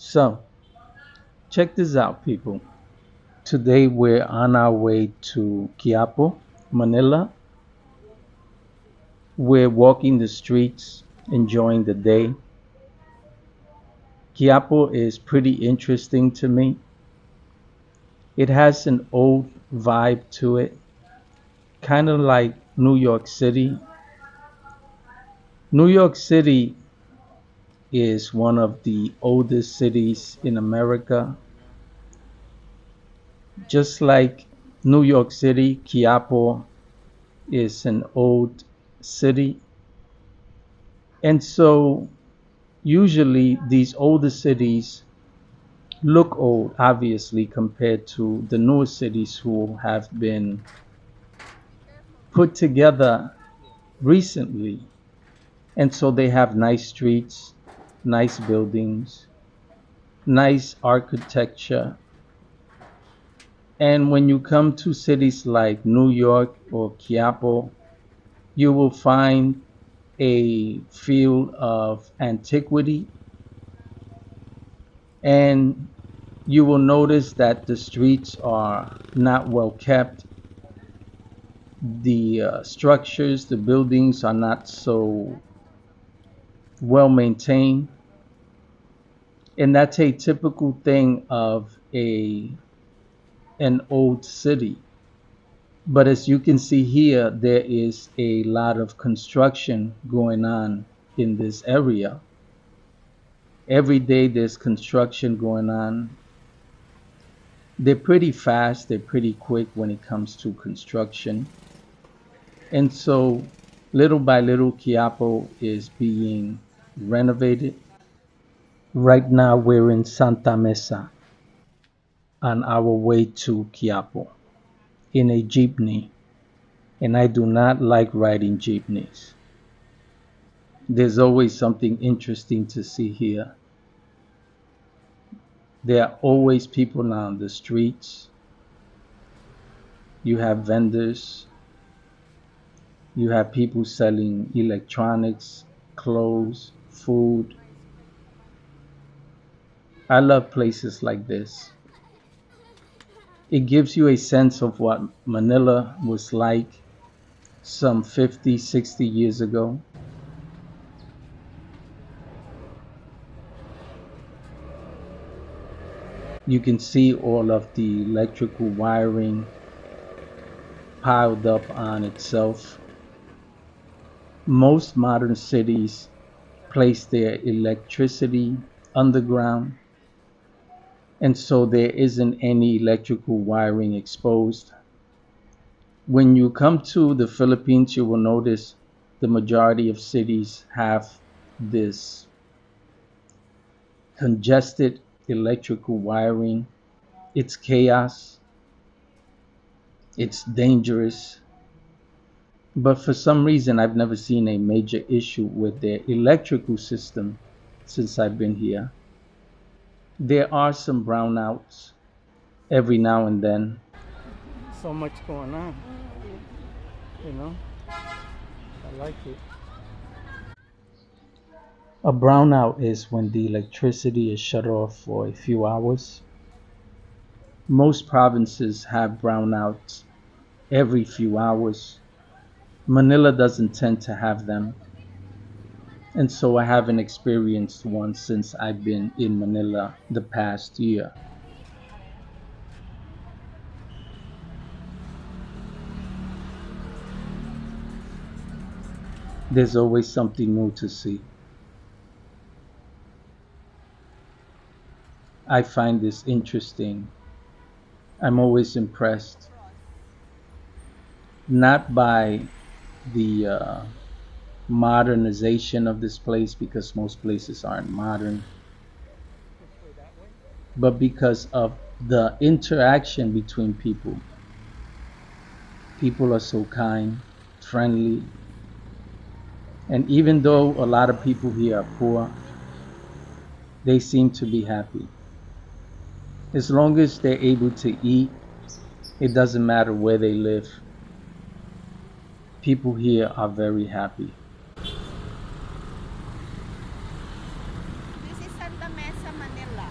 So, check this out, people. Today we're on our way to Quiapo, Manila. We're walking the streets, enjoying the day. Quiapo is pretty interesting to me. It has an old vibe to it, kind of like New York City. New York City is one of the oldest cities in America. Just like New York City, Quiapo is an old city. And so usually these older cities look old, obviously, compared to the newer cities who have been put together recently. And so they have nice streets, nice buildings, nice architecture. And when you come to cities like New York or Quiapo, you will find a feel of antiquity, and you will notice that the streets are not well kept. The structures, the buildings are not so well maintained. And that's a typical thing of an old city. But as you can see here, there is a lot of construction going on in this area. Every day there's construction going on. They're pretty fast, they're pretty quick when it comes to construction. And so little by little, Quiapo is being renovated. Right now, we're in Santa Mesa on our way to Quiapo in a jeepney. And I do not like riding jeepneys. There's always something interesting to see here. There are always people on the streets. You have vendors. You have people selling electronics, clothes, food. I love places like this. It gives you a sense of what Manila was like some 50, 60 years ago. You can see all of the electrical wiring piled up on itself. Most modern cities place their electricity underground, and so there isn't any electrical wiring exposed. When you come to the Philippines, you will notice the majority of cities have this congested electrical wiring. It's chaos, it's dangerous, but for some reason, I've never seen a major issue with their electrical system since I've been here. There are some brownouts every now and then. So much going on, you know. I like it. A brownout is when the electricity is shut off for a few hours. Most provinces have brownouts every few hours. Manila doesn't tend to have them, and so I haven't experienced one since I've been in Manila the past year. There's always something new to see. I find this interesting. I'm always impressed, not by the modernization of this place, because most places aren't modern, but because of the interaction between people. People are so kind, friendly, and even though a lot of people here are poor, they seem to be happy. As long as they're able to eat, it doesn't matter where they live. People here are very happy. This is Santa Mesa, Manila.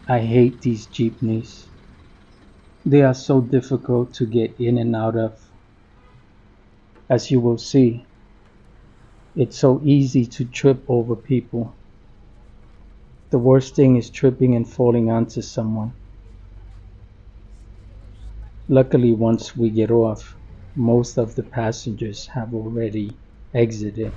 I hate these jeepneys. They are so difficult to get in and out of. As you will see, it's so easy to trip over people. The worst thing is tripping and falling onto someone. Luckily, once we get off, most of the passengers have already exited.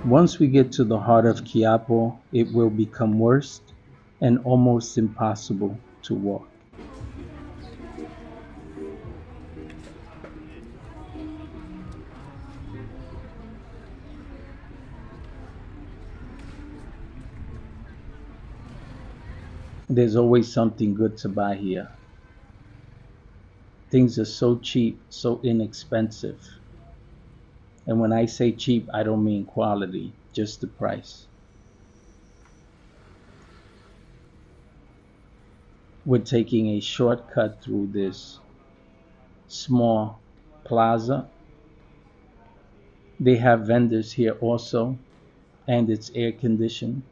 Once we get to the heart of Quiapo, it will become worse and almost impossible to walk. There's always something good to buy here. Things are so cheap, so inexpensive. And when I say cheap, I don't mean quality, just the price. We're taking a shortcut through this small plaza. They have vendors here also, and it's air conditioned.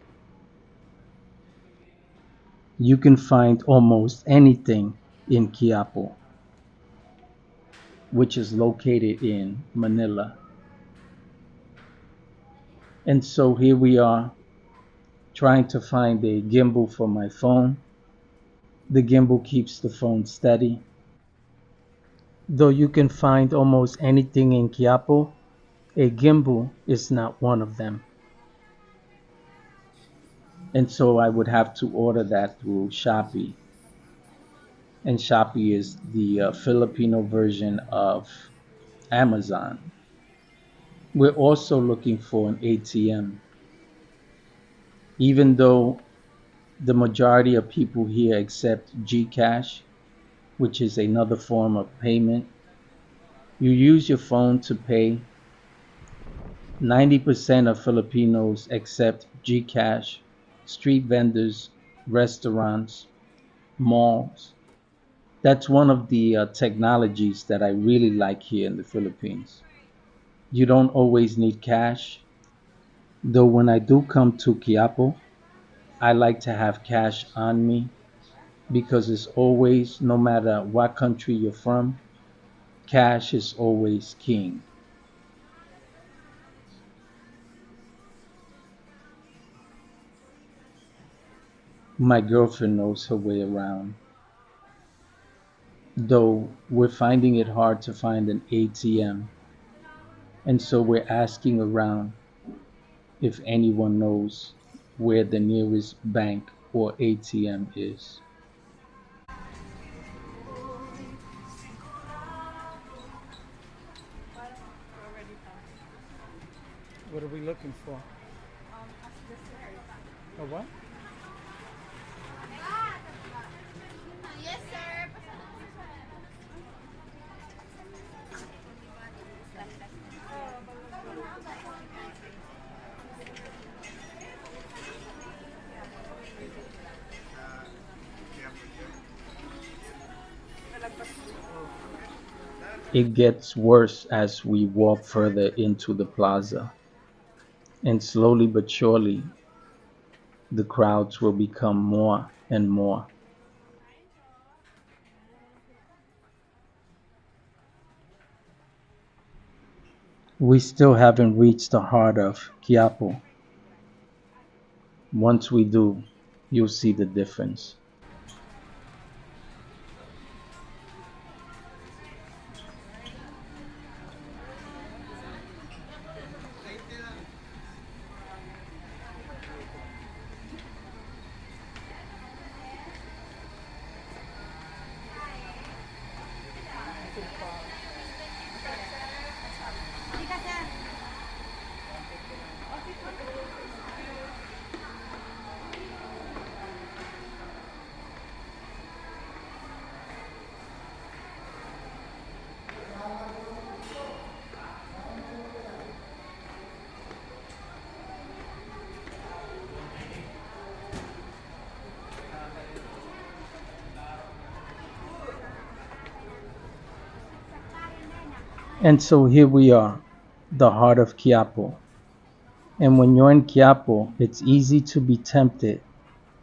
You can find almost anything in Quiapo, which is located in Manila. And so here we are trying to find a gimbal for my phone. The gimbal keeps the phone steady. Though you can find almost anything in Quiapo, a gimbal is not one of them. And so I would have to order that through Shopee. And Shopee is the Filipino version of Amazon. We're also looking for an ATM. Even though the majority of people here accept Gcash, which is another form of payment, you use your phone to pay. 90% of Filipinos accept Gcash, street vendors, restaurants, malls. That's one of the technologies that I really like here in the Philippines. You don't always need cash, though when I do come to Quiapo, I like to have cash on me because it's always, no matter what country you're from, cash is always king. My girlfriend knows her way around, though we're finding it hard to find an ATM, and so we're asking around if anyone knows where the nearest bank or ATM is. What are we looking for? A what? Yes, sir. It gets worse as we walk further into the plaza, and slowly but surely, the crowds will become more and more. We still haven't reached the heart of Quiapo. Once we do, you'll see the difference. And so here we are, the heart of Quiapo. And when you're in Quiapo, it's easy to be tempted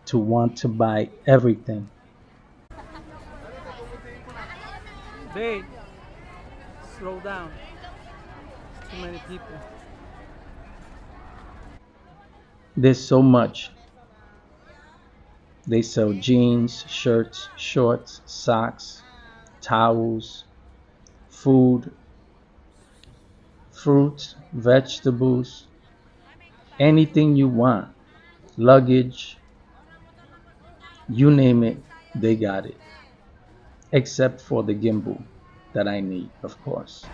to want to buy everything. Babe, slow down. Too many people. There's so much. They sell jeans, shirts, shorts, socks, towels, food, fruits, vegetables, anything you want, luggage, you name it, they got it. Except for the gimbal that I need, of course.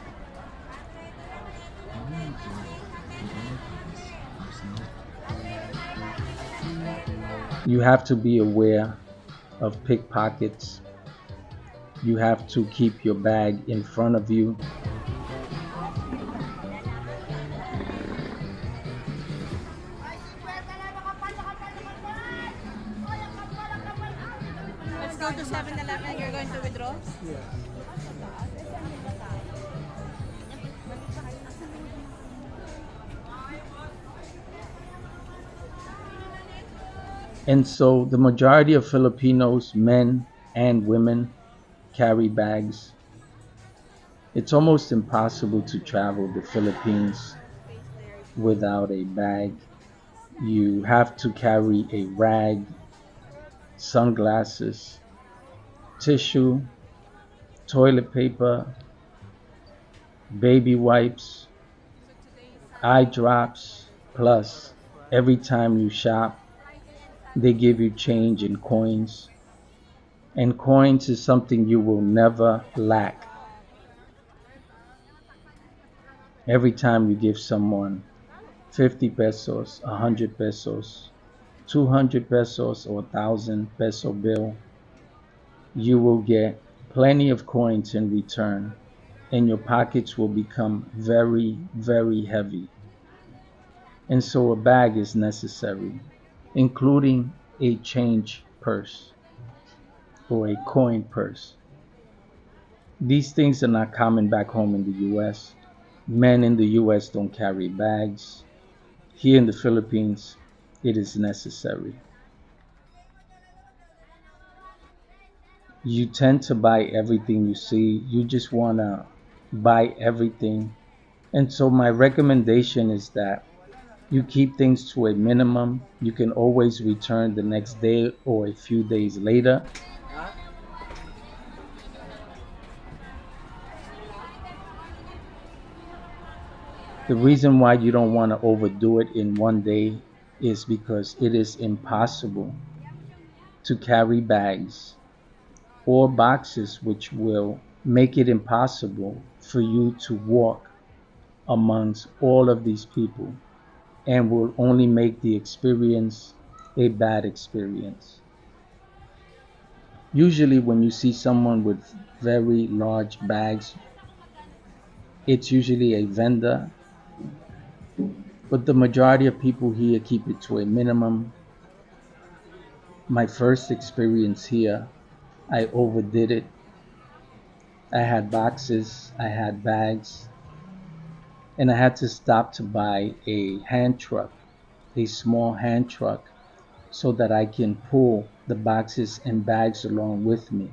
You have to be aware of pickpockets. You have to keep your bag in front of you. Let's go to 7-Eleven. You're going to withdraw? And so the majority of Filipinos, men and women, carry bags. It's almost impossible to travel the Philippines without a bag. You have to carry a rag, sunglasses, tissue, toilet paper, baby wipes, eye drops, plus every time you shop, they give you change in coins. And coins is something you will never lack. Every time you give someone 50 pesos, 100 pesos, 200 pesos, or 1,000 peso bill, you will get plenty of coins in return, and your pockets will become very, very heavy. And so a bag is necessary, including a change purse or a coin purse. These things are not common back home in the US. Men in the US don't carry bags. Here in the Philippines, it is necessary. You tend to buy everything you see. You just want to buy everything. And so, my recommendation is that you keep things to a minimum. You can always return the next day or a few days later. The reason why you don't want to overdo it in one day is because it is impossible to carry bags or boxes, which will make it impossible for you to walk amongst all of these people and will only make the experience a bad experience. Usually, when you see someone with very large bags, it's usually a vendor, but the majority of people here keep it to a minimum. My first experience here, I overdid it. I had boxes, I had bags, and I had to stop to buy a hand truck, a small hand truck, so that I can pull the boxes and bags along with me,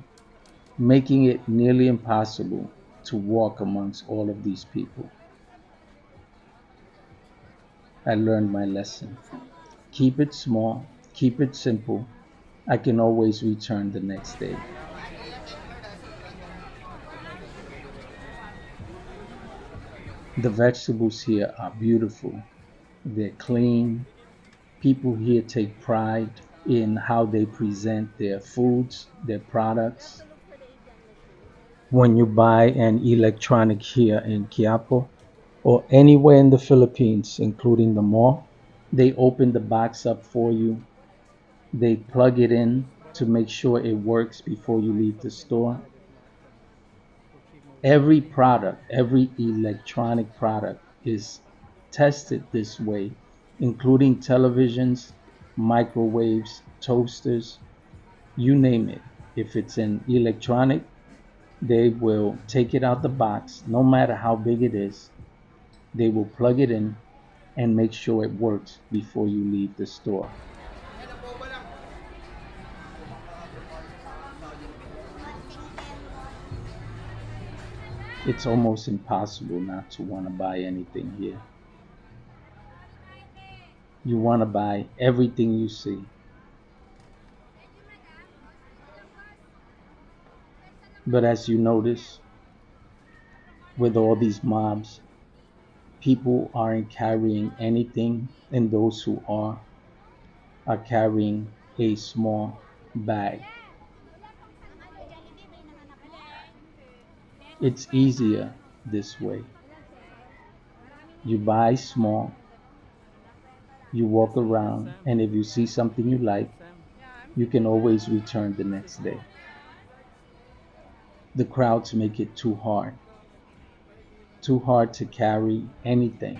making it nearly impossible to walk amongst all of these people. I learned my lesson. Keep it small, keep it simple. I can always return the next day. The vegetables here are beautiful. They're clean. People here take pride in how they present their foods, their products. When you buy an electronic here in Quiapo or anywhere in the Philippines, including the mall, they open the box up for you. They plug it in to make sure it works before you leave the store. Every product, every electronic product is tested this way, including televisions, microwaves, toasters, you name it. If it's an electronic, They will take it out the box, no matter how big it is. They will plug it in and make sure it works before you leave the store. It's almost impossible not to want to buy anything here. You want to buy everything you see. But as you notice, with all these mobs, people aren't carrying anything, and those who are carrying a small bag. It's easier this way. You buy small, you walk around, Sam, and if you see something you like, Sam, you can always return the next day. The crowds make it too hard to carry anything.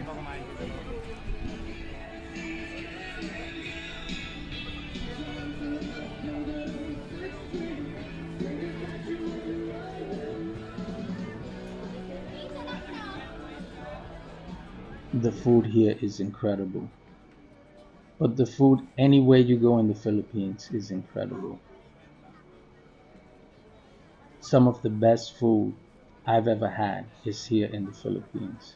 The food here is incredible. But the food anywhere you go in the Philippines is incredible. Some of the best food I've ever had is here in the Philippines.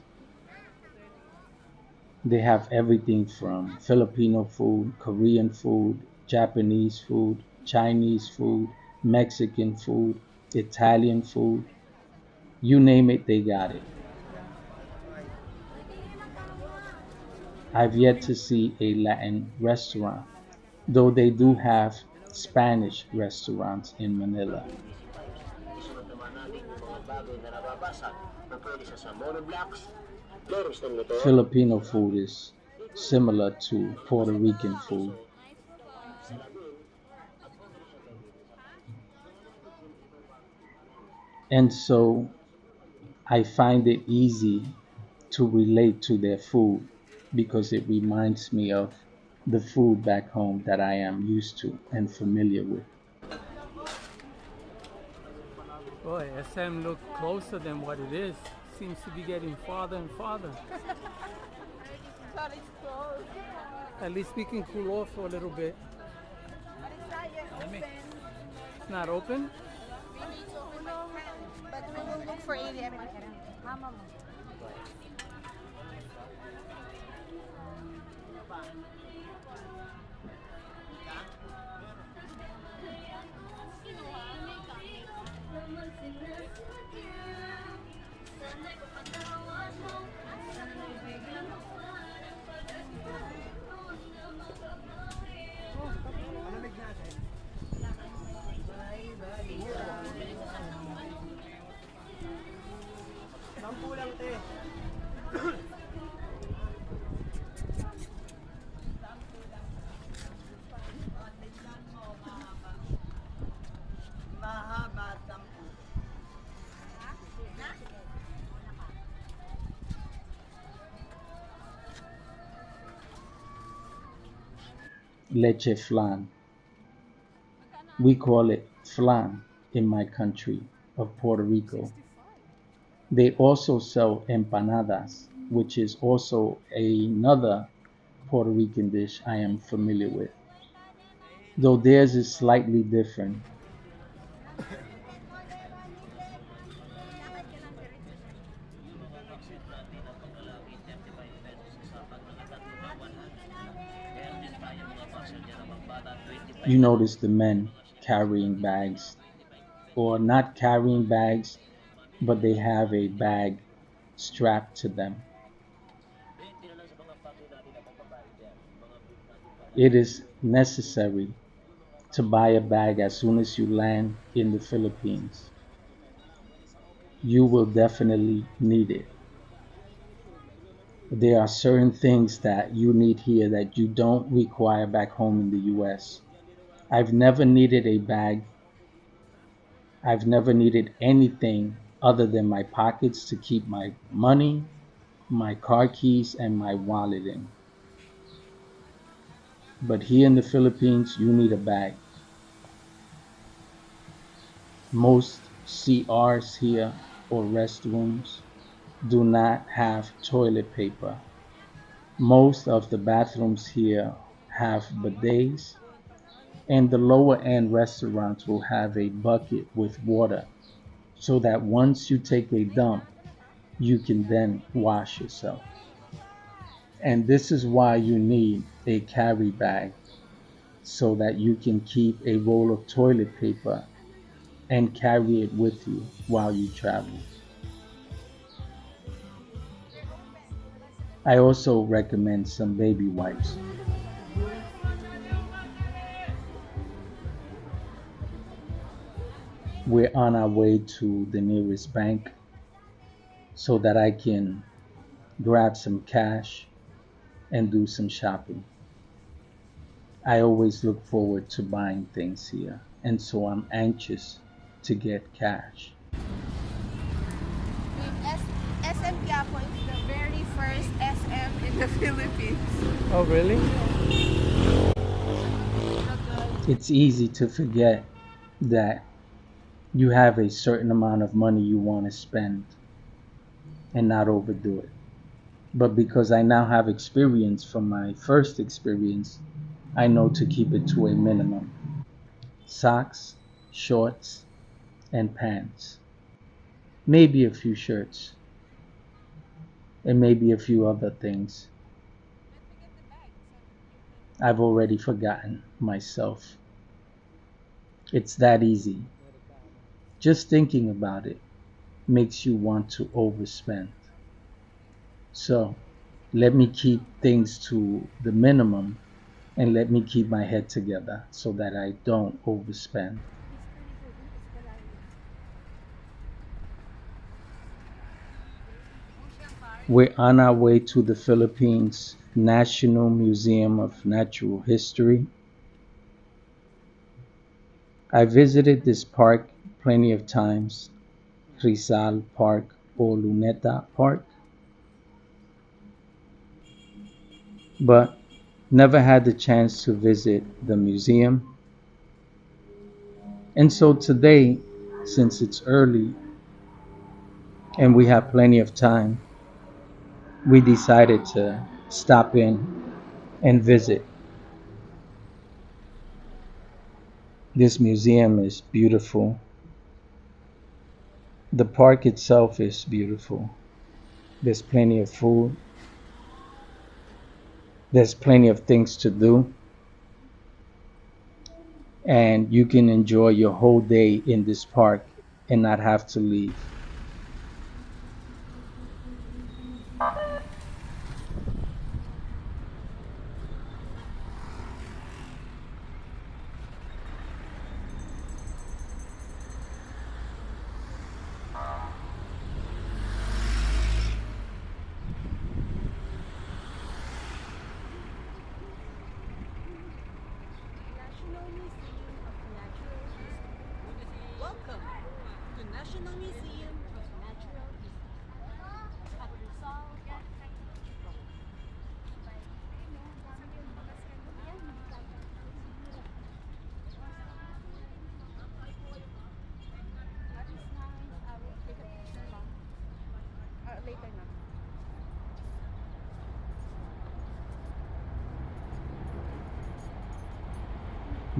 They have everything from Filipino food, Korean food, Japanese food, Chinese food, Mexican food, Italian food. You name it, they got it. I've yet to see a Latin restaurant, though they do have Spanish restaurants in Manila. Isunod naman natin yung mga bagay na nababasag na pwede sa monoblocks, floors ng motor, Filipino food is similar to Puerto Rican food. And so I find it easy to relate to their food because it reminds me of the food back home that I am used to and familiar with. boy, SM looked closer than what it is. Seems to be getting farther and farther. Sorry, it's closed. At least we can cool off for a little bit. But it's not yet open. It's not open? We need to open but we will look for ADM. Mama mo. Leche flan. We call it flan in my country of Puerto Rico. They also sell empanadas, which is also another Puerto Rican dish I am familiar with, though theirs is slightly different. You notice the men carrying bags, or not carrying bags, but they have a bag strapped to them. It is necessary to buy a bag as soon as you land in the Philippines. You will definitely need it. There are certain things that you need here that you don't require back home in the US. I've never needed a bag. I've never needed anything other than my pockets to keep my money, my car keys, and my wallet in. But here in the Philippines, you need a bag. Most CRs here or restrooms do not have toilet paper. Most of the bathrooms here have bidets, and the lower end restaurants will have a bucket with water so that once you take a dump, you can then wash yourself. And this is why you need a carry bag so that you can keep a roll of toilet paper and carry it with you while you travel. I also recommend some baby wipes. We're on our way to the nearest bank so that I can grab some cash and do some shopping. I always look forward to buying things here, and so I'm anxious to get cash. S SM Quiapo is the very first SM in the Philippines. Oh, really? It's easy to forget that you have a certain amount of money you want to spend and not overdo it. But because I now have experience from my first experience, I know to keep it to a minimum. Socks, shorts, and pants. Maybe a few shirts, and maybe a few other things. I've already forgotten myself. It's that easy. Just thinking about it makes you want to overspend. So let me keep things to the minimum and let me keep my head together so that I don't overspend. We're on our way to the Philippines National Museum of Natural History. I visited this park plenty of times, Rizal Park or Luneta Park, but never had the chance to visit the museum. And so today, since it's early and we have plenty of time, we decided to stop in and visit. This museum is beautiful. The park itself is beautiful. There's plenty of food. There's plenty of things to do. And you can enjoy your whole day in this park and not have to leave. National Museum of Natural History. Welcome to National Museum of Natural History at Rizal. That is nice. I will take a picture lang. Later na.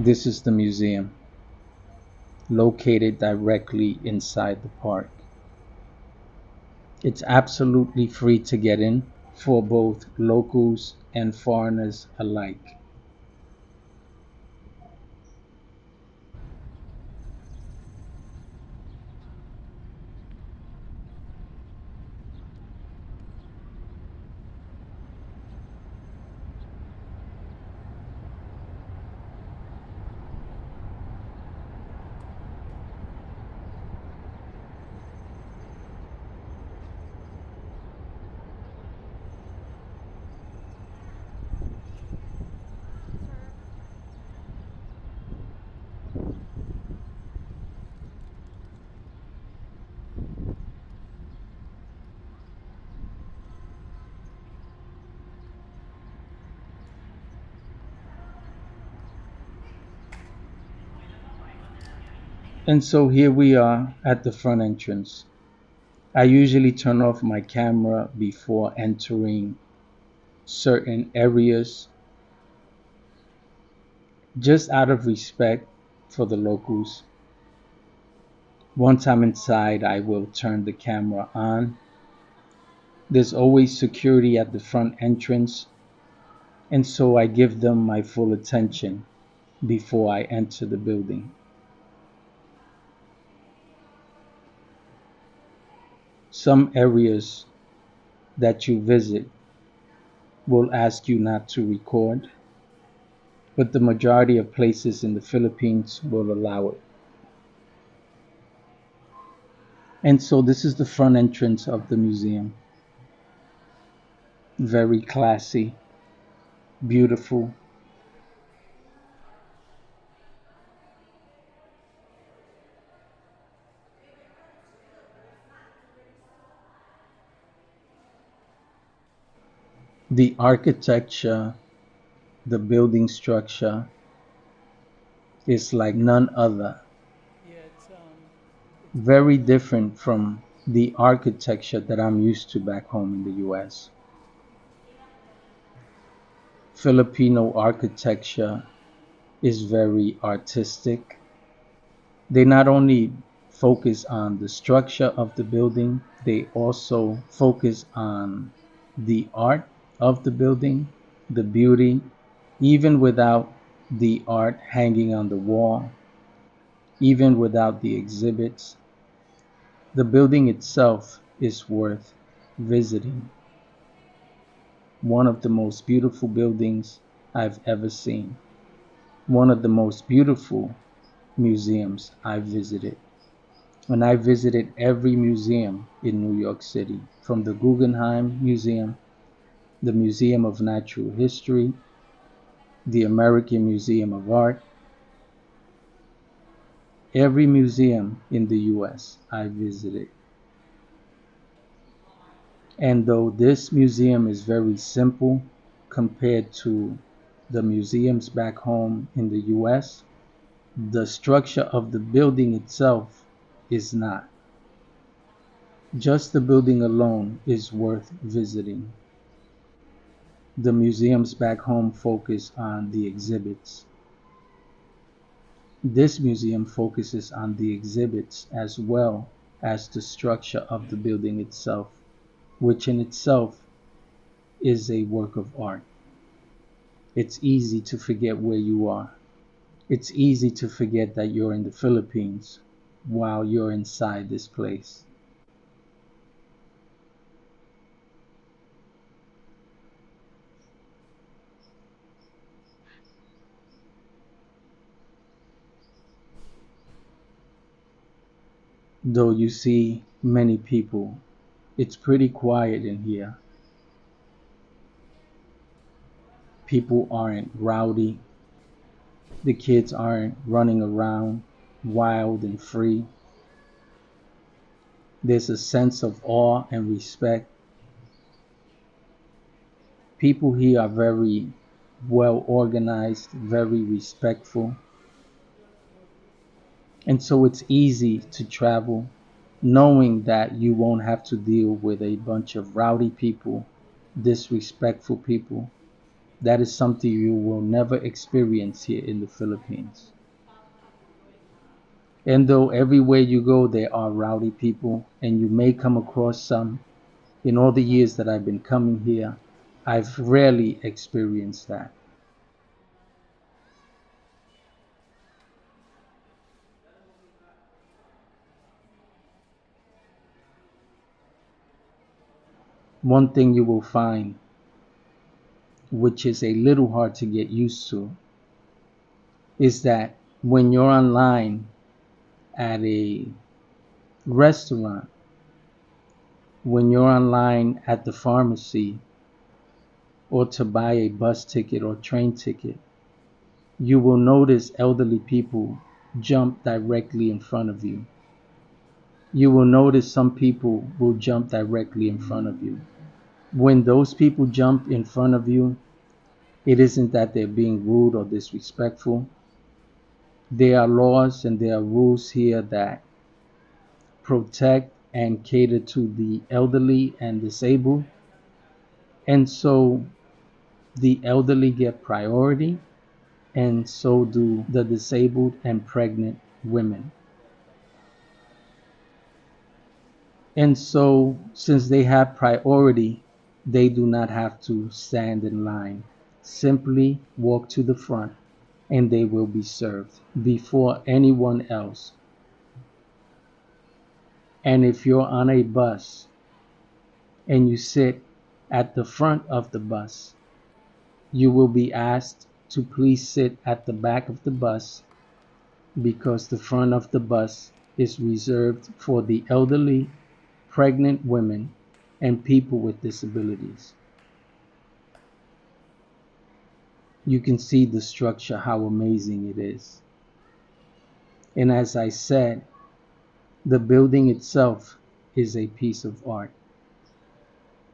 This is the museum, located directly inside the park. It's absolutely free to get in for both locals and foreigners alike. And so here we are at the front entrance. I usually turn off my camera before entering certain areas just out of respect for the locals. Once I'm inside, I will turn the camera on. There's always security at the front entrance, and so I give them my full attention before I enter the building. Some areas that you visit will ask you not to record, but the majority of places in the Philippines will allow it. And so this is the front entrance of the museum. Very classy, beautiful. The architecture, the building structure is like none other. Yeah, it's Very different from the architecture that I'm used to back home in the US. Filipino architecture is very artistic. They not only focus on the structure of the building, they also focus on the art of the building, the beauty, even without the art hanging on the wall, even without the exhibits. The building itself is worth visiting. One of the most beautiful buildings I've ever seen. One of the most beautiful museums I've visited. And I visited every museum in New York City, from the Guggenheim Museum, the Museum of Natural History, the American Museum of Art, every museum in the US I visited. And though this museum is very simple compared to the museums back home in the US, the structure of the building itself is not. Just the building alone is worth visiting. The museums back home focus on the exhibits. This museum focuses on the exhibits as well as the structure of the building itself, which in itself is a work of art. It's easy to forget where you are. It's easy to forget that you're in the Philippines while you're inside this place. Though you see many people, it's pretty quiet in here. People aren't rowdy. The kids aren't running around wild and free. There's a sense of awe and respect. People here are very well organized, very respectful. And so it's easy to travel knowing that you won't have to deal with a bunch of rowdy people, disrespectful people. That is something you will never experience here in the Philippines. And though everywhere you go there are rowdy people, and you may come across some, in all the years that I've been coming here, I've rarely experienced that. One thing you will find, which is a little hard to get used to, is that when you're online at a restaurant, when you're online at the pharmacy, or to buy a bus ticket or train ticket, you will notice elderly people jump directly in front of you. You will notice some people will jump directly in front of you. When those people jump in front of you, it isn't that they're being rude or disrespectful. There are laws and there are rules here that protect and cater to the elderly and disabled. And so the elderly get priority, and so do the disabled and pregnant women. And so, since they have priority, they do not have to stand in line. Simply walk to the front and they will be served before anyone else. And if you're on a bus and you sit at the front of the bus, you will be asked to please sit at the back of the bus because the front of the bus is reserved for the elderly, pregnant women, and people with disabilities. You can see the structure, how amazing it is. And as I said, the building itself is a piece of art.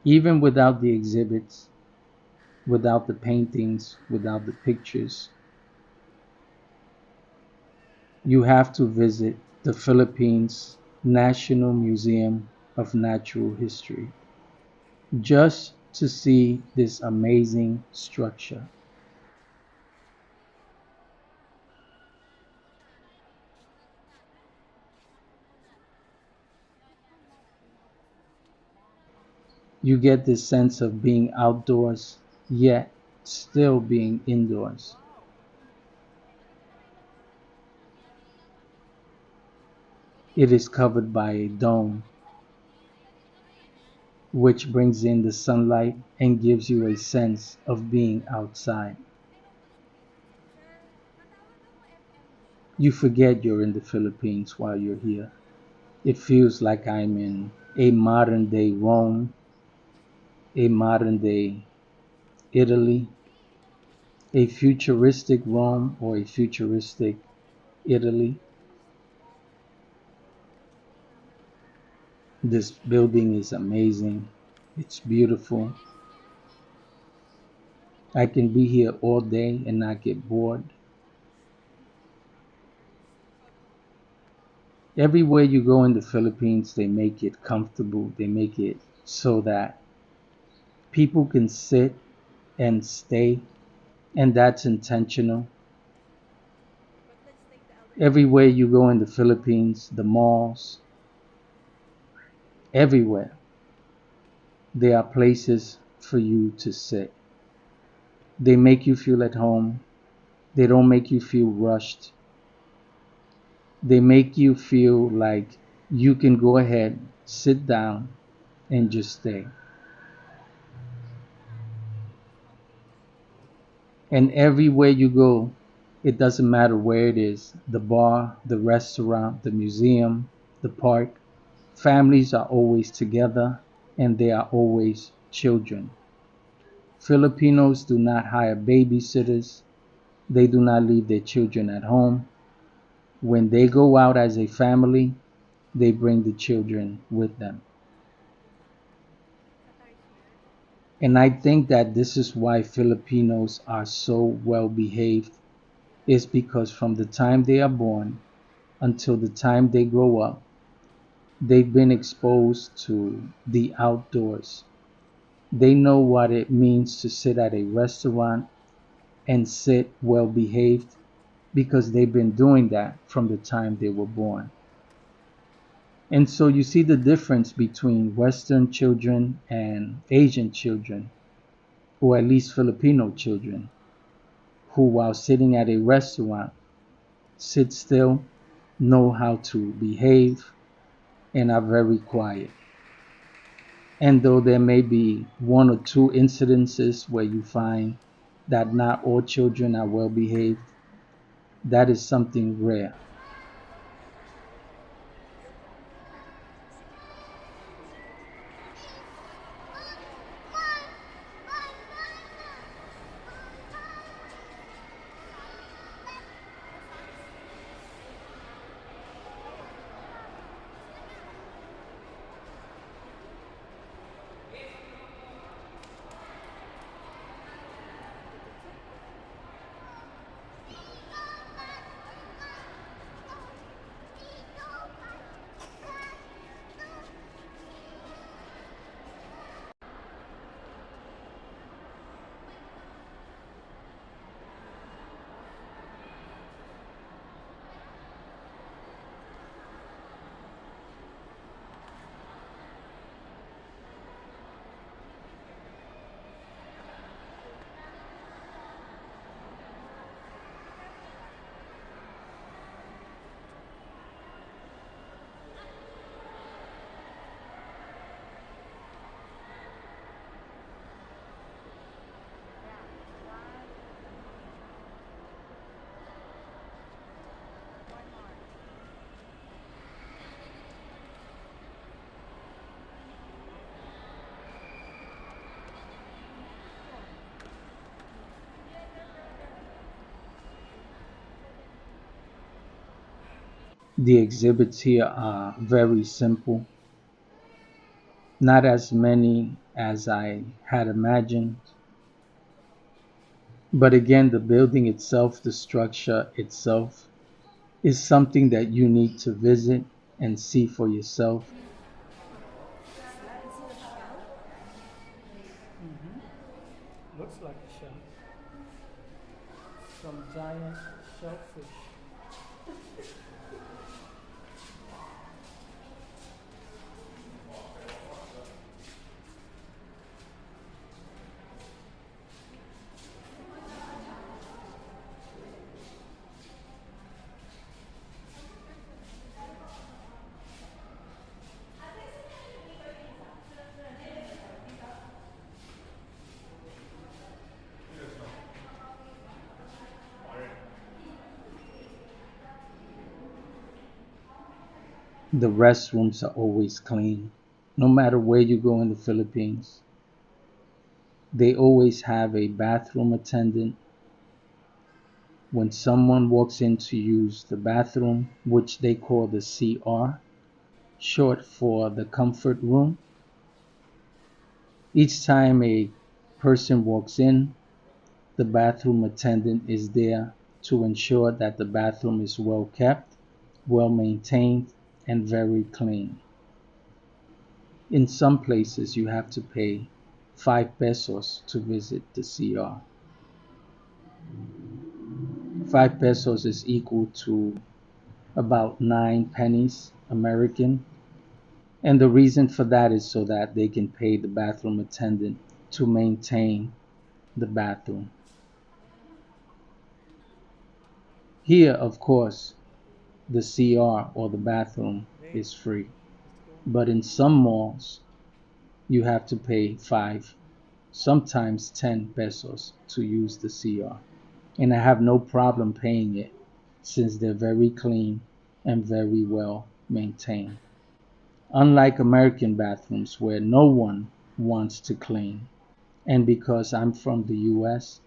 Even without the exhibits, without the paintings, without the pictures, you have to visit the Philippines National Museum of Natural History just to see this amazing structure. You get this sense of being outdoors, yet still being indoors. It is covered by a dome, which brings in the sunlight and gives you a sense of being outside. You forget you're in the Philippines while you're here. It feels like I'm in a modern day Rome, a modern day Italy, a futuristic Rome or a futuristic Italy. This building is amazing. It's beautiful. I can be here all day and not get bored. Everywhere you go in the Philippines, they make it comfortable. They make it so that people can sit and stay, and that's intentional. Everywhere you go in the Philippines, the malls, everywhere, there are places for you to sit. They make you feel at home. They don't make you feel rushed. They make you feel like you can go ahead, sit down, and just stay. And everywhere you go, it doesn't matter where it is, the bar, the restaurant, the museum, the park, families are always together and there are always children. Filipinos do not hire babysitters. They do not leave their children at home. When they go out as a family, they bring the children with them. And I think that this is why Filipinos are so well behaved, is because from the time they are born until the time they grow up, they've been exposed to the outdoors. They know what it means to sit at a restaurant and sit well behaved because they've been doing that from the time they were born. And so you see the difference between Western children and Asian children, or at least Filipino children, who, while sitting at a restaurant, sit still, know how to behave, and are very quiet. And though there may be one or two incidences where you find that not all children are well behaved, that is something rare. The exhibits here are very simple, not as many as I had imagined. But again, the building itself, the structure itself, is something that you need to visit and see for yourself. Is it a shell? Looks like a shell. Some giant shellfish. The restrooms are always clean. No matter where you go in the Philippines, they always have a bathroom attendant. When someone walks in to use the bathroom, which they call the CR, short for the comfort room, each time a person walks in, the bathroom attendant is there to ensure that the bathroom is well kept, well maintained, and very clean. In some places, you have to pay 5 pesos to visit the CR. 5 pesos is equal to about 9 pennies American. And the reason for that is so that they can pay the bathroom attendant to maintain the bathroom. Here, of course, the CR or the bathroom is free. But in some malls, you have to pay 5, sometimes 10 pesos to use the CR. And I have no problem paying it since they're very clean and very well maintained. Unlike American bathrooms where no one wants to clean. And because I'm from the US,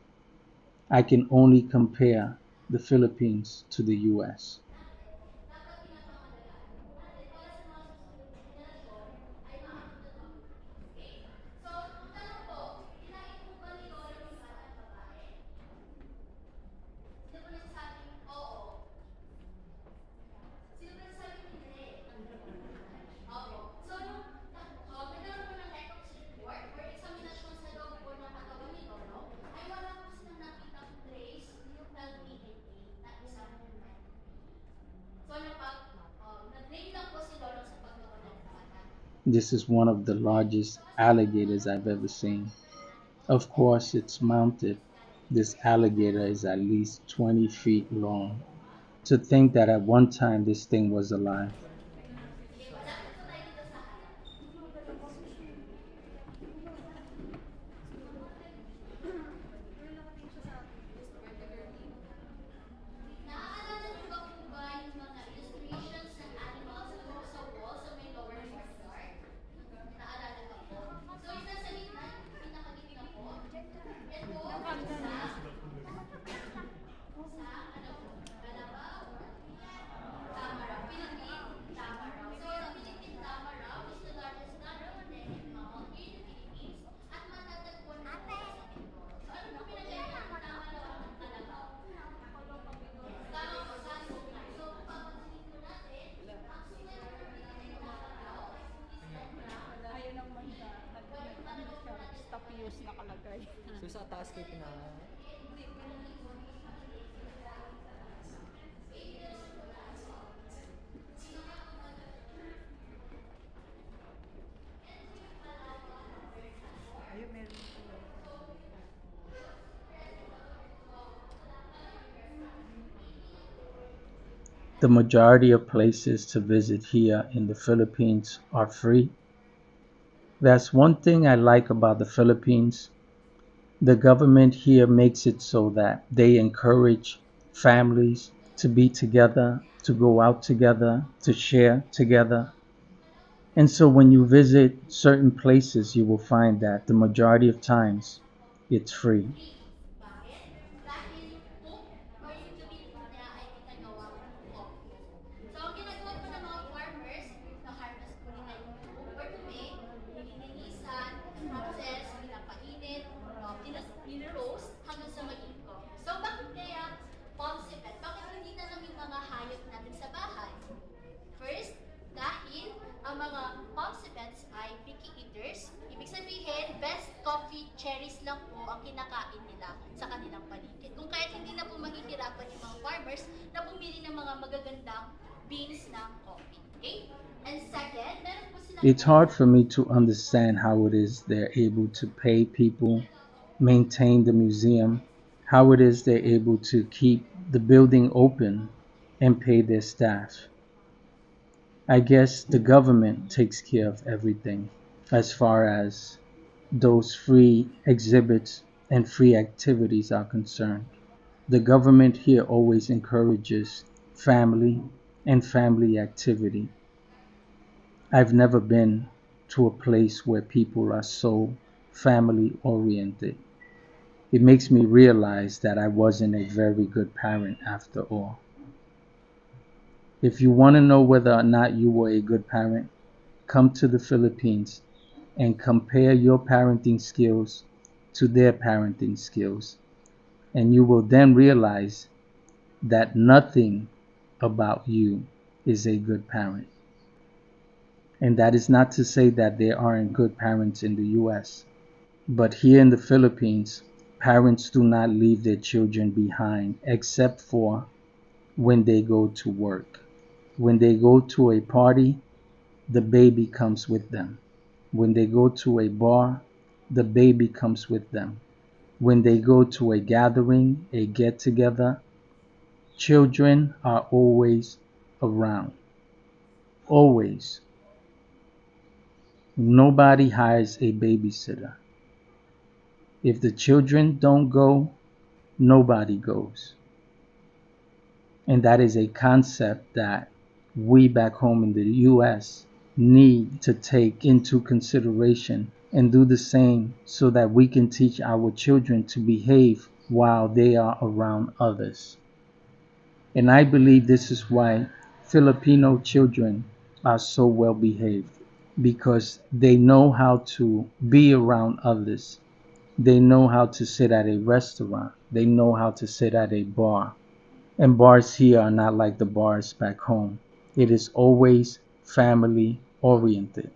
I can only compare the Philippines to the US. This is one of the largest alligators I've ever seen. Of course, it's mounted. This alligator is at least 20 feet long. To think that at one time this thing was alive. Tapios nakalagay. So sa taas kayo ayun meron. The majority of places to visit here in the Philippines are free. That's one thing I like about the Philippines. The government here makes it so that they encourage families to be together, to go out together, to share together. And so when you visit certain places, you will find that the majority of times it's free. na bumili ng mga magagandang beans ng coffee. Okay? And second, meron po silang It's hard for me to understand how it is they're able to pay people, maintain the museum, how it is they're able to keep the building open and pay their staff. I guess the government takes care of everything as far as those free exhibits and free activities are concerned. The government here always encourages family and family activity. I've never been to a place where people are so family oriented. It makes me realize that I wasn't a very good parent after all. If you want to know whether or not you were a good parent, come to the Philippines and compare your parenting skills to their parenting skills. And you will then realize that nothing about you is a good parent. And that is not to say that there aren't good parents in the US. But here in the Philippines, parents do not leave their children behind except for when they go to work. When they go to a party, the baby comes with them. When they go to a bar, the baby comes with them. When they go to a gathering, a get together, children are always around. Always. Nobody hires a babysitter. If the children don't go, nobody goes. And that is a concept that we back home in the US need to take into consideration and do the same so that we can teach our children to behave while they are around others. And I believe this is why Filipino children are so well behaved, because they know how to be around others. They know how to sit at a restaurant. They know how to sit at a bar. And bars here are not like the bars back home. It is always family oriented.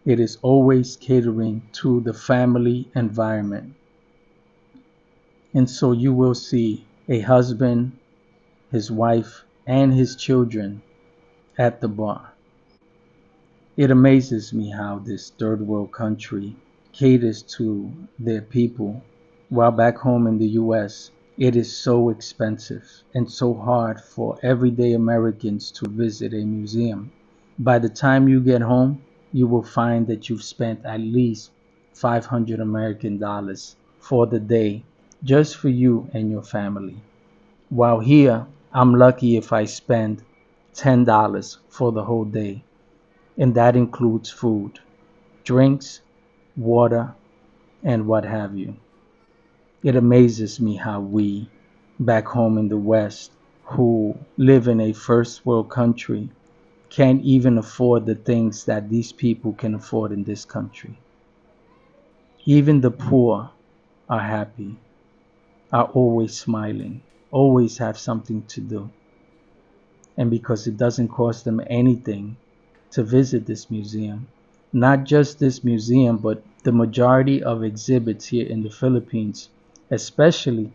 It is always catering to the family environment. And so you will see a husband, his wife, and his children at the bar. It amazes me how this third world country caters to their people, while back home in the US, it is so expensive and so hard for everyday Americans to visit a museum. By the time you get home, you will find that you've spent at least 500 American dollars for the day just for you and your family. While here, I'm lucky if I spend $10 for the whole day, and that includes food, drinks, water, and what have you. It amazes me how we, back home in the West, who live in a first world country, can't even afford the things that these people can afford in this country. Even the poor are happy, are always smiling, always have something to do. And because it doesn't cost them anything to visit this museum, not just this museum, but the majority of exhibits here in the Philippines, especially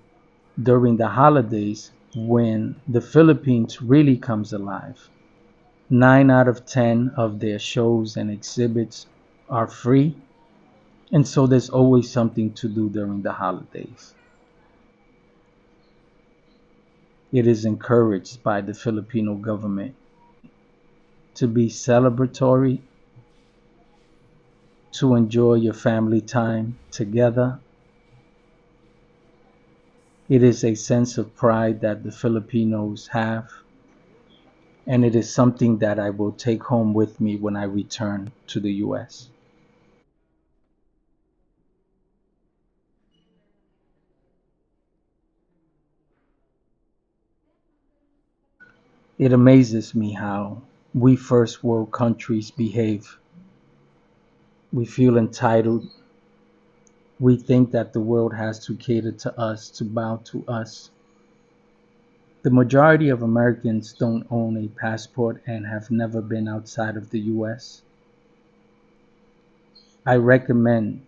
during the holidays when the Philippines really comes alive. 9 out of 10 of their shows and exhibits are free, and so there's always something to do during the holidays. It is encouraged by the Filipino government to be celebratory, to enjoy your family time together. It is a sense of pride that the Filipinos have, and it is something that I will take home with me when I return to the US. It amazes me how we first world countries behave. We feel entitled. We think that the world has to cater to us, to bow to us. The majority of Americans don't own a passport and have never been outside of the US. I recommend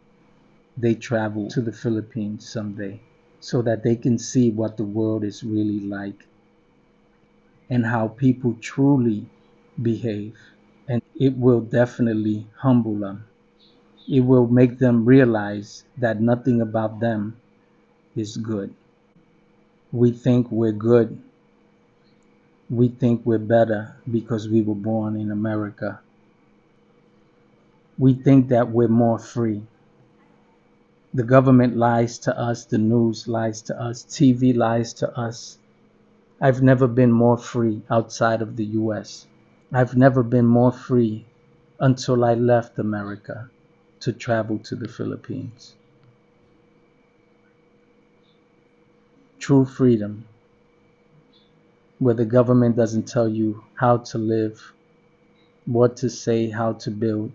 they travel to the Philippines someday so that they can see what the world is really like. and how people truly behave. And it will definitely humble them. It will make them realize that nothing about them is good. We think we're good. We think we're better because we were born in America. We think that we're more free. The government lies to us, the news lies to us, TV lies to us. I've never been more free outside of the US. I've never been more free until I left America to travel to the Philippines. True freedom, where the government doesn't tell you how to live, what to say, how to build,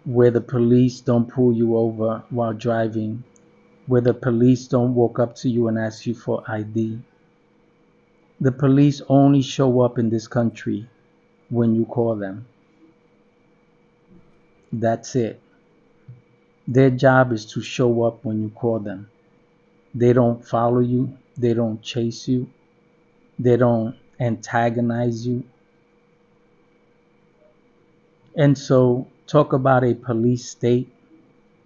where the police don't pull you over while driving, where the police don't walk up to you and ask you for ID. The police only show up in this country when you call them. That's it. Their job is to show up when you call them. They don't follow you. They don't chase you. They don't antagonize you. And so, talk about a police state.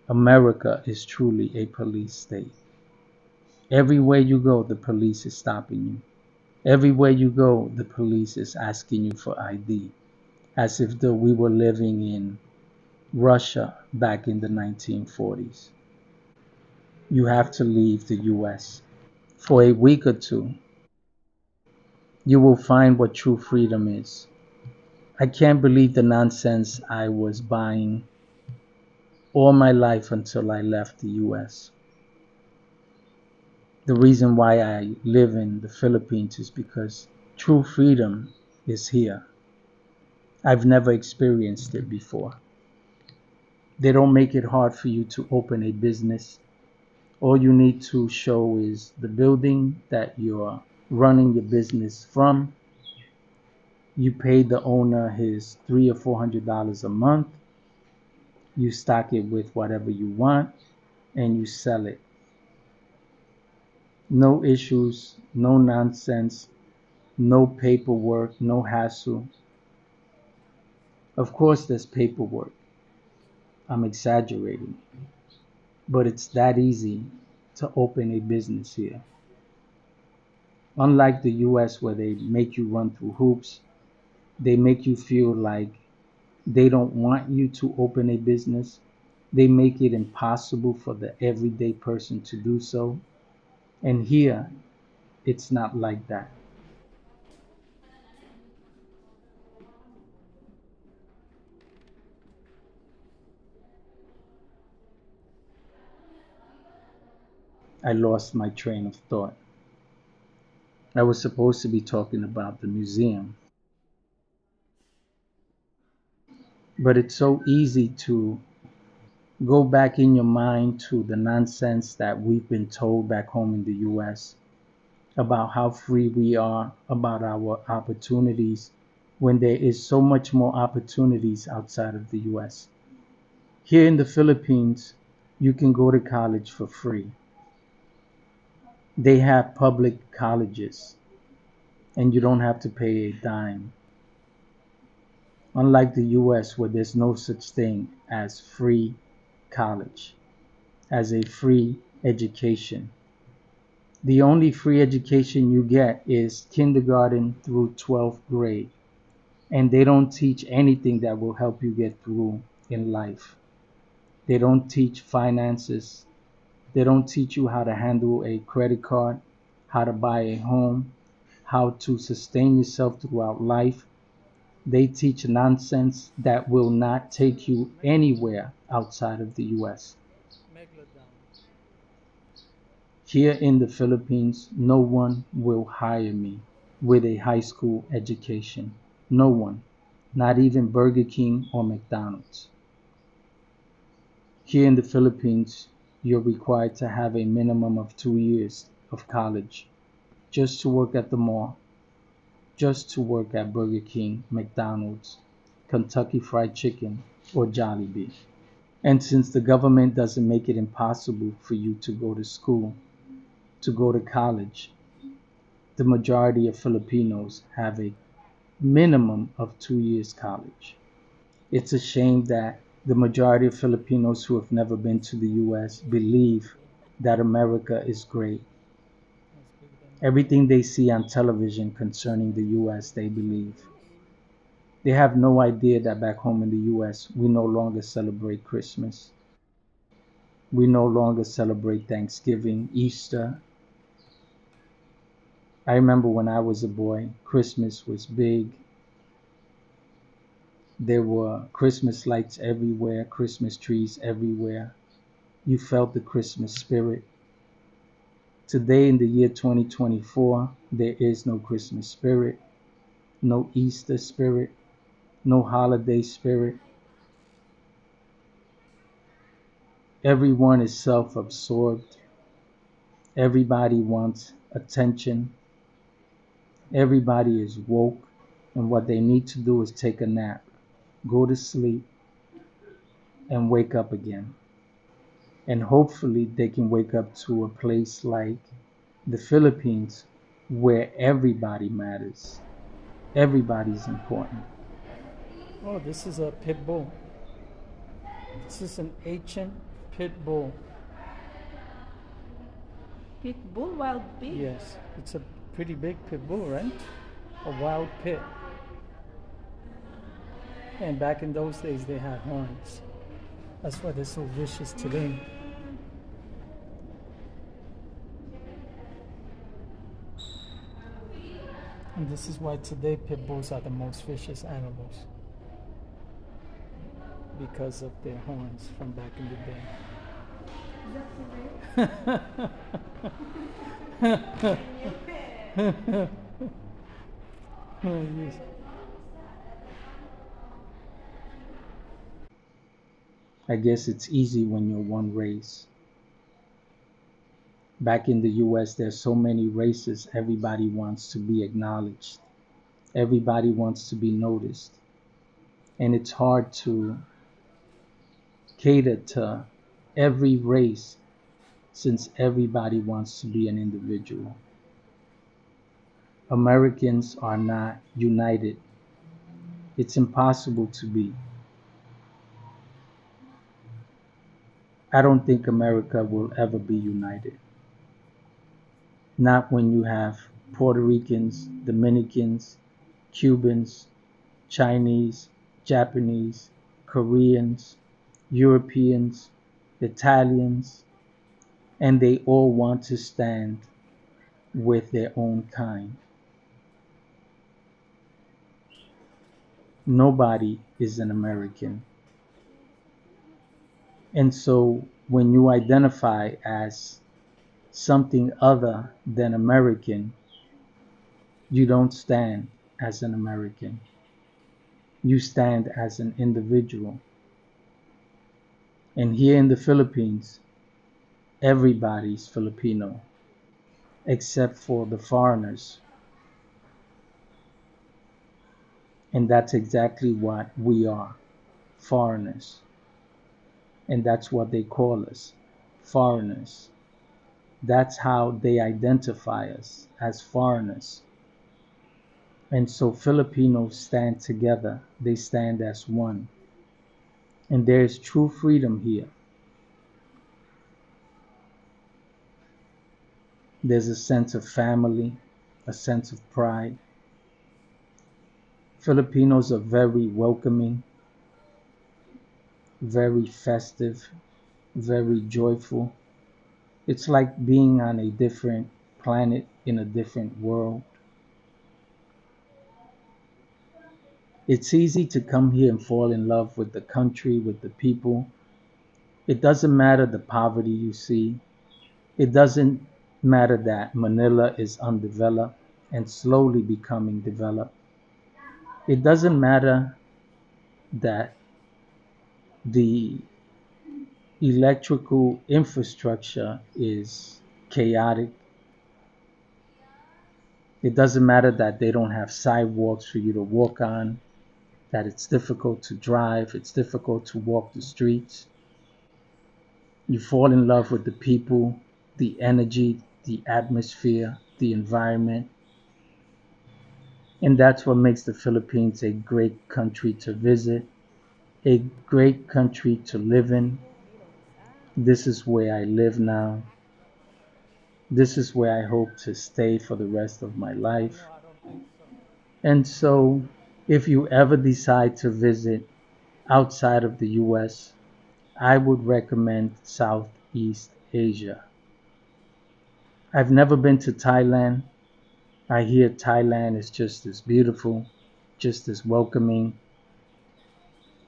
America is truly a police state. Everywhere you go, the police is stopping you. Everywhere you go, the police is asking you for ID, as if though we were living in Russia back in the 1940s. You have to leave the US. For a week or two, you will find what true freedom is. I can't believe the nonsense I was buying all my life until I left the US. The reason why I live in the Philippines is because true freedom is here. I've never experienced it before. They don't make it hard for you to open a business. All you need to show is the building that you're running your business from. You pay the owner his $300 or $400 a month. You stock it with whatever you want and you sell it. No issues, no nonsense, no paperwork, no hassle. Of course, there's paperwork. I'm exaggerating. But it's that easy to open a business here. Unlike the US, where they make you run through hoops, they make you feel like they don't want you to open a business. They make it impossible for the everyday person to do so. And here, it's not like that. I lost my train of thought. I was supposed to be talking about the museum. But it's so easy to go back in your mind to the nonsense that we've been told back home in the US about how free we are, about our opportunities, when there is so much more opportunities outside of the US. Here in the Philippines, you can go to college for free. They have public colleges, and you don't have to pay a dime. Unlike the US, where there's no such thing as free college, as a free education. The only free education you get is kindergarten through 12th grade, and they don't teach anything that will help you get through in life. They don't teach finances. They don't teach you how to handle a credit card, how to buy a home, how to sustain yourself throughout life. They teach nonsense that will not take you anywhere outside of the US. Megalodon. Here in the Philippines, no one will hire me with a high school education. No one, not even Burger King or McDonald's. Here in the Philippines, you're required to have a minimum of 2 years of college just to work at the mall, just to work at Burger King, McDonald's, Kentucky Fried Chicken, or Jollibee. And since the government doesn't make it impossible for you to go to school, to go to college, the majority of Filipinos have a minimum of 2 years college. It's a shame that the majority of Filipinos who have never been to the US believe that America is great. Everything they see on television concerning the US, they believe. They have no idea that back home in the US, we no longer celebrate Christmas. We no longer celebrate Thanksgiving, Easter. I remember when I was a boy, Christmas was big. There were Christmas lights everywhere, Christmas trees everywhere. You felt the Christmas spirit. Today, in the year 2024, there is no Christmas spirit, no Easter spirit, no holiday spirit. Everyone is self absorbed. Everybody wants attention. Everybody is woke. And what they need to do is take a nap, go to sleep, and wake up again. And hopefully, they can wake up to a place like the Philippines where everybody matters. Everybody's important. Oh, this is a pit bull. This is an ancient pit bull. Pit bull, wild pig. Yes, it's a pretty big pit bull, right? A wild pit. And back in those days, they had horns. That's why they're so vicious today. And this is why today pit bulls are the most vicious animals. Because of their horns from back in the day. Yes. I guess it's easy when you're one race. Back in the US, there's so many races, everybody wants to be acknowledged. Everybody wants to be noticed. And it's hard to cater to every race since everybody wants to be an individual. Americans are not united. It's impossible to be. I don't think America will ever be united. Not when you have Puerto Ricans, Dominicans, Cubans, Chinese, Japanese, Koreans, Europeans, Italians, and they all want to stand with their own kind. Nobody is an American. And so when you identify as something other than American, you don't stand as an American. You stand as an individual. And here in the Philippines, everybody's Filipino, except for the foreigners. And that's exactly what we are, foreigners. And that's what they call us, foreigners. That's how they identify us, as foreigners. And so Filipinos stand together, they stand as one. And there is true freedom here. There's a sense of family, a sense of pride. Filipinos are very welcoming, very festive, very joyful. It's like being on a different planet in a different world. It's easy to come here and fall in love with the country, with the people. It doesn't matter the poverty you see. It doesn't matter that Manila is undeveloped and slowly becoming developed. It doesn't matter that the electrical infrastructure is chaotic. It doesn't matter that they don't have sidewalks for you to walk on, that it's difficult to drive, it's difficult to walk the streets. You fall in love with the people, the energy, the atmosphere, the environment. And that's what makes the Philippines a great country to visit, a great country to live in. This is where I live now. This is where I hope to stay for the rest of my life. No, I don't think so. And so, if you ever decide to visit outside of the US, I would recommend Southeast Asia. I've never been to Thailand. I hear Thailand is just as beautiful, just as welcoming,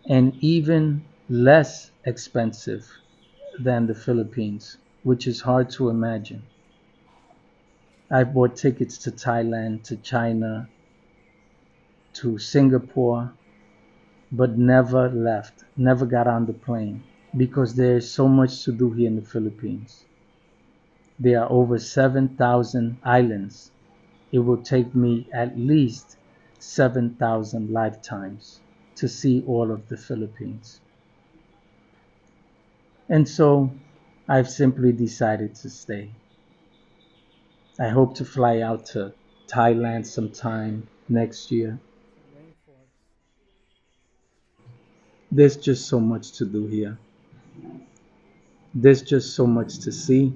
and even less expensive than the Philippines, which is hard to imagine. I've bought tickets to Thailand, to China, to Singapore, but never left, never got on the plane because there's so much to do here in the Philippines. There are over 7,000 islands. It will take me at least 7,000 lifetimes to see all of the Philippines. And so I've simply decided to stay. I hope to fly out to Thailand sometime next year. It's a rainforest. There's just so much to do here. There's just so much to see,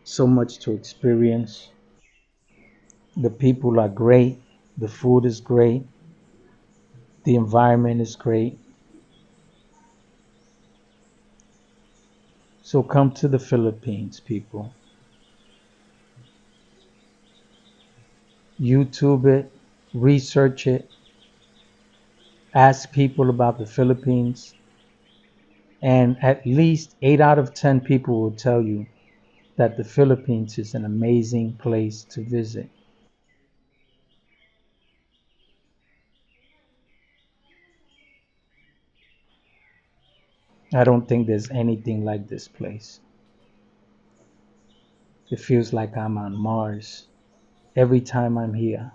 so much to experience. The people are great. The food is great. The environment is great. So come to the Philippines, people. YouTube it, research it, ask people about the Philippines, and at least 8 out of 10 people will tell you that the Philippines is an amazing place to visit. I don't think there's anything like this place. It feels like I'm on Mars every time I'm here.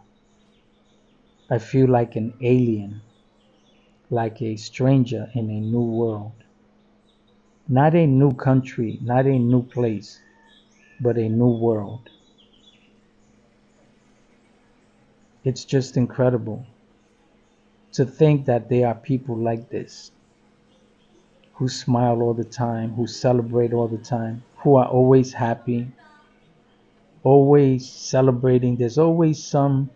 I feel like an alien, like a stranger in a new world. Not a new country, not a new place, but a new world. It's just incredible to think that there are people like this who smile all the time, who celebrate all the time, who are always happy, always celebrating. There's always some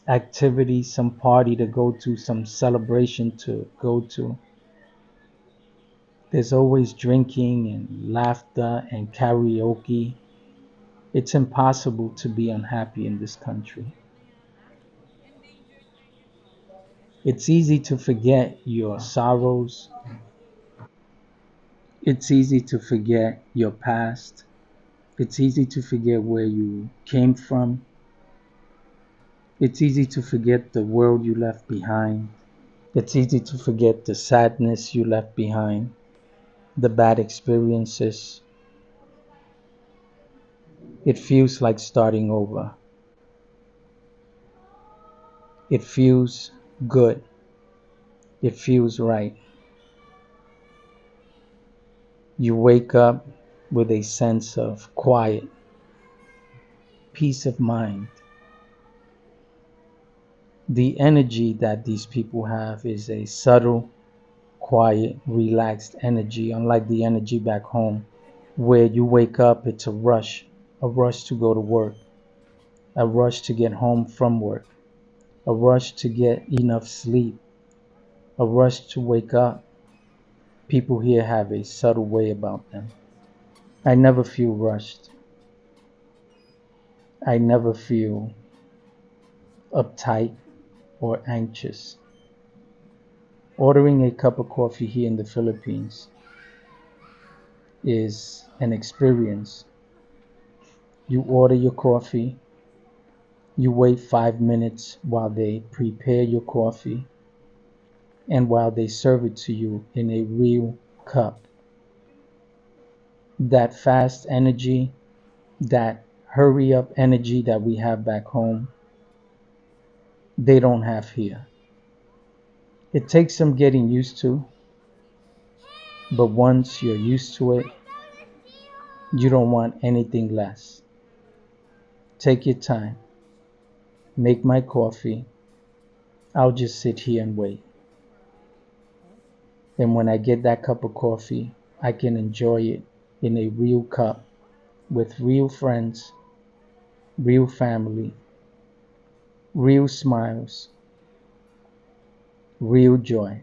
activity, some party to go to, some celebration to go to. There's always drinking and laughter and karaoke. It's impossible to be unhappy in this country. It's easy to forget your sorrows. It's easy to forget your past. It's easy to forget where you came from. It's easy to forget the world you left behind. It's easy to forget the sadness you left behind, the bad experiences. It feels like starting over. It feels good. It feels right. You wake up with a sense of quiet, peace of mind. The energy that these people have is a subtle, quiet, relaxed energy, unlike the energy back home, where you wake up, it's a rush to go to work, a rush to get home from work, a rush to get enough sleep, a rush to wake up. People here have a subtle way about them. I never feel rushed. I never feel uptight or anxious. Ordering a cup of coffee here in the Philippines is an experience. You order your coffee, you wait 5 minutes while they prepare your coffee and while they serve it to you in a real cup. That fast energy, that hurry up energy that we have back home, they don't have here. It takes some getting used to, but once you're used to it, you don't want anything less. Take your time. make my coffee. I'll just sit here and wait. And when I get that cup of coffee, I can enjoy it in a real cup with real friends, real family, real smiles, real joy.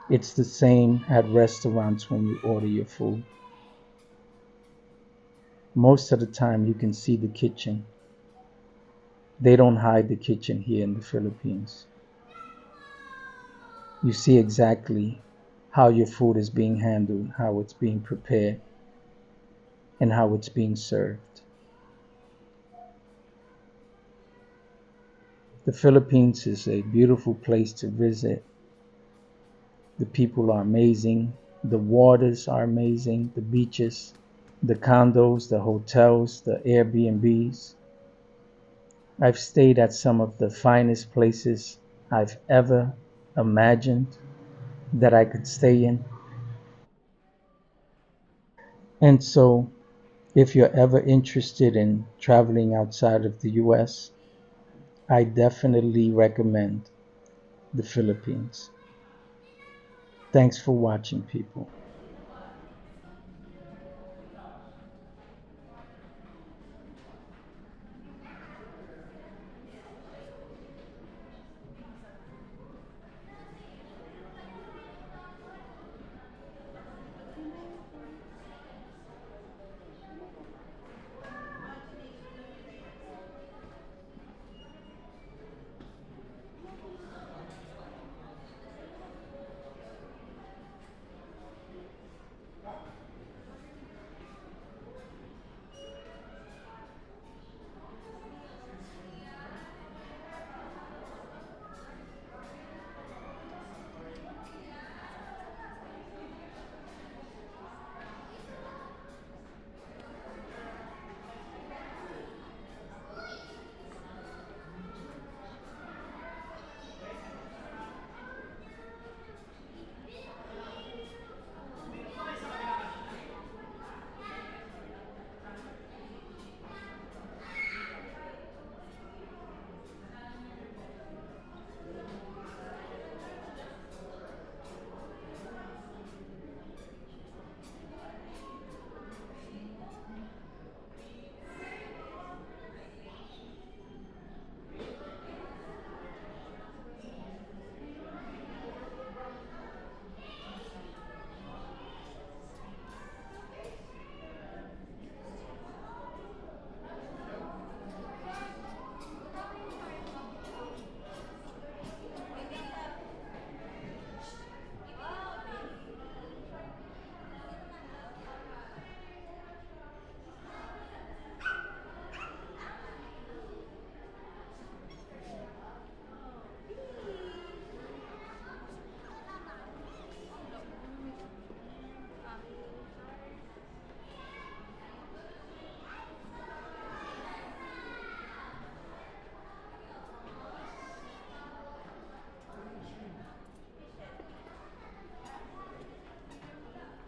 It's the same at restaurants when you order your food. Most of the time, you can see the kitchen. They don't hide the kitchen here in the Philippines. You see exactly how your food is being handled, how it's being prepared, and how it's being served. The Philippines is a beautiful place to visit. The people are amazing. The waters are amazing. The beaches, the condos, the hotels, the Airbnbs. I've stayed at some of the finest places I've ever imagined that I could stay in. And so, if you're ever interested in traveling outside of the US, I definitely recommend the Philippines. Thanks for watching, people.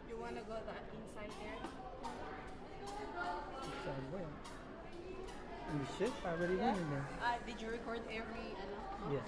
You wanna go that inside there? Inside where? In the ship? I already Yeah. went in there. Did you record every ano? Yeah.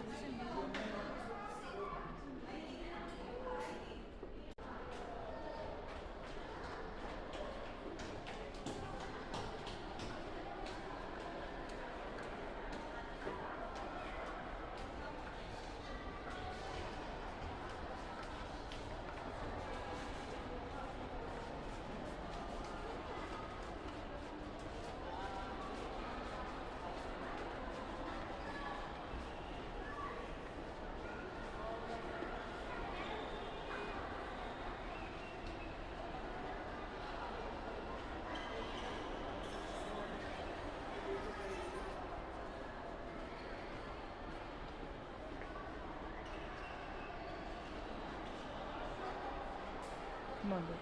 Come on, bro.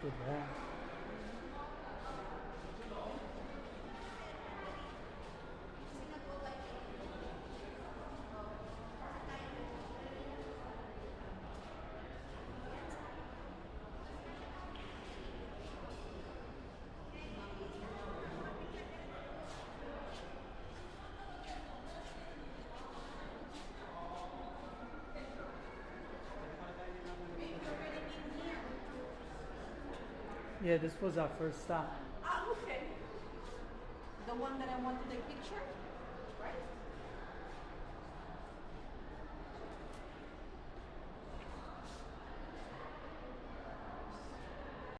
Look at that. Yeah, this was our first stop. Ah, okay. The one that I want to take picture?